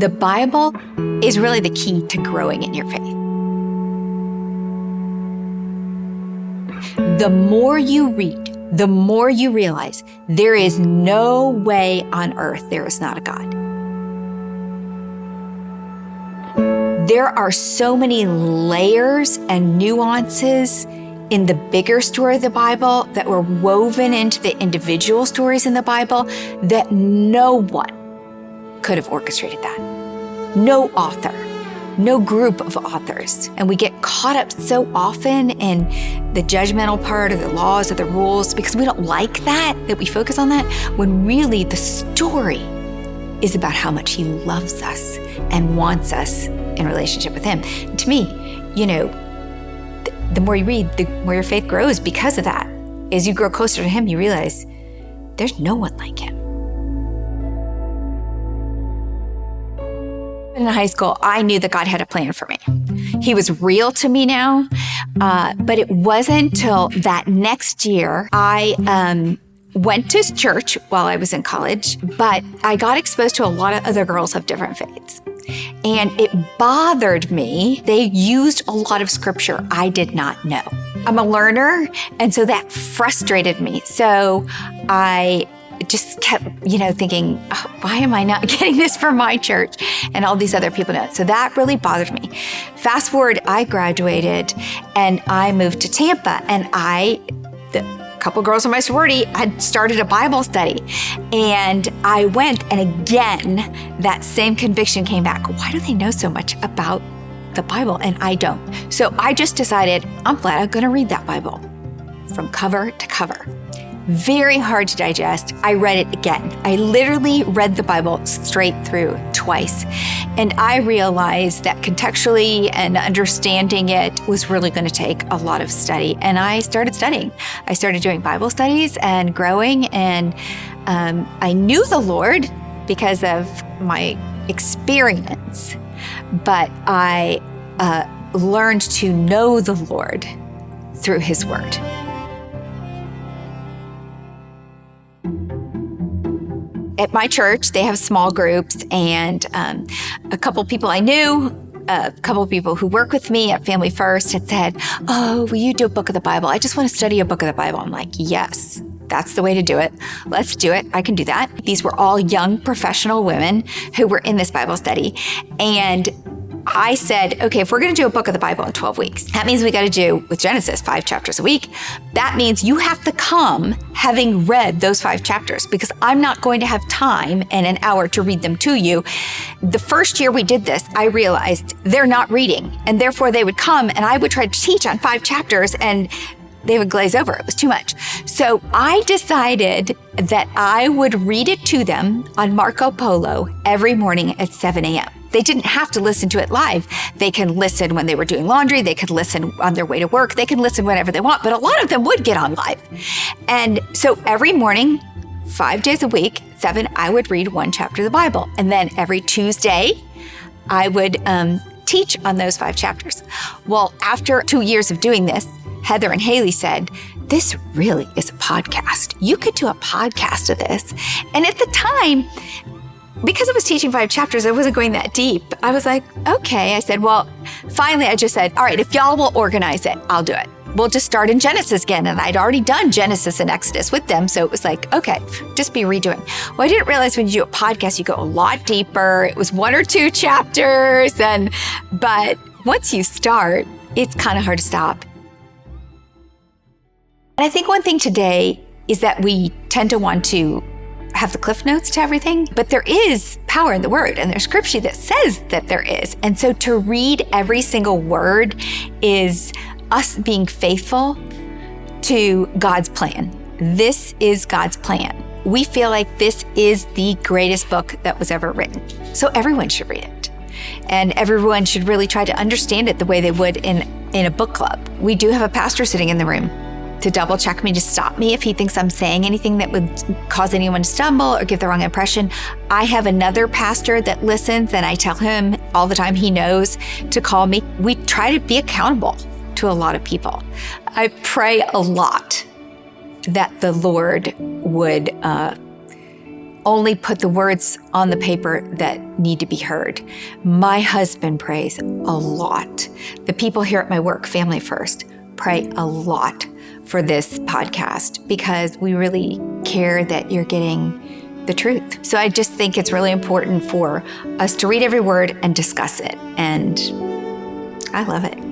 The Bible is really the key to growing in your faith. The more you read, the more you realize there is no way on earth there is not a God. There are so many layers and nuances in the bigger story of the Bible that were woven into the individual stories in the Bible that no one could have orchestrated that. No author, no group of authors. And we get caught up so often in the judgmental part of the laws or the rules because we don't like that we focus on that, when really the story is about how much he loves us and wants us in relationship with him. And to me, the more you read, the more your faith grows because of that. As you grow closer to him, you realize there's no one like him. In high school, I knew that God had a plan for me. He was real to me now, but it wasn't until that next year I went to church while I was in college, but I got exposed to a lot of other girls of different faiths. And it bothered me. They used a lot of scripture I did not know. I'm a learner, and so that frustrated me. So I just kept, thinking, why am I not getting this from my church? And all these other people know it. So that really bothered me. Fast forward, I graduated and I moved to Tampa, and a couple girls in my sorority had started a Bible study. And I went, and again, that same conviction came back. Why do they know so much about the Bible and I don't? So I just decided I'm flat out going to read that Bible from cover to cover. Very hard to digest. I read it again. I literally read the Bible straight through twice. And I realized that contextually and understanding it was really going to take a lot of study. And I started studying. I started doing Bible studies and growing. And I knew the Lord because of my experience. But I learned to know the Lord through his word. At my church, they have small groups, and a couple people I knew, a couple people who work with me at Family First had said, "Oh, will you do a book of the Bible? I just want to study a book of the Bible." I'm like, yes, that's the way to do it. Let's do it. I can do that. These were all young professional women who were in this Bible study. And I said, okay, if we're going to do a book of the Bible in 12 weeks, that means we got to do, with Genesis, 5 chapters a week. That means you have to come having read those 5 chapters, because I'm not going to have time in an hour to read them to you. The first year we did this, I realized they're not reading, and therefore they would come and I would try to teach on 5 chapters and they would glaze over. It was too much. So I decided that I would read it to them on Marco Polo every morning at 7 a.m. They didn't have to listen to it live. They can listen when they were doing laundry. They could listen on their way to work. They can listen whenever they want, but a lot of them would get on live. And so every morning, 5 days a week, 7, I would read 1 chapter of the Bible. And then every Tuesday, I would teach on those 5 chapters. Well, after 2 years of doing this, Heather and Haley said, this really is a podcast. You could do a podcast of this. And at the time, because I was teaching 5 chapters, I wasn't going that deep. I was like, okay. I said, well, finally, I just said, all right, if y'all will organize it, I'll do it. We'll just start in Genesis again. And I'd already done Genesis and Exodus with them. So it was like, okay, just be redoing. Well, I didn't realize when you do a podcast, you go a lot deeper. It was 1 or 2 chapters. But once you start, it's kind of hard to stop. And I think one thing today is that we tend to want to have the cliff notes to everything, but there is power in the word, and there's scripture that says that there is. And so to read every single word is us being faithful to God's plan. This is God's plan. We feel like this is the greatest book that was ever written. So everyone should read it. And everyone should really try to understand it the way they would in a book club. We do have a pastor sitting in the room to double check me, to stop me if he thinks I'm saying anything that would cause anyone to stumble or give the wrong impression. I have another pastor that listens, and I tell him all the time, he knows to call me. We try to be accountable to a lot of people. I pray a lot that the Lord would only put the words on the paper that need to be heard. My husband prays a lot. The people here at my work, Family First, pray a lot for this podcast because we really care that you're getting the truth. So I just think it's really important for us to read every word and discuss it. And I love it.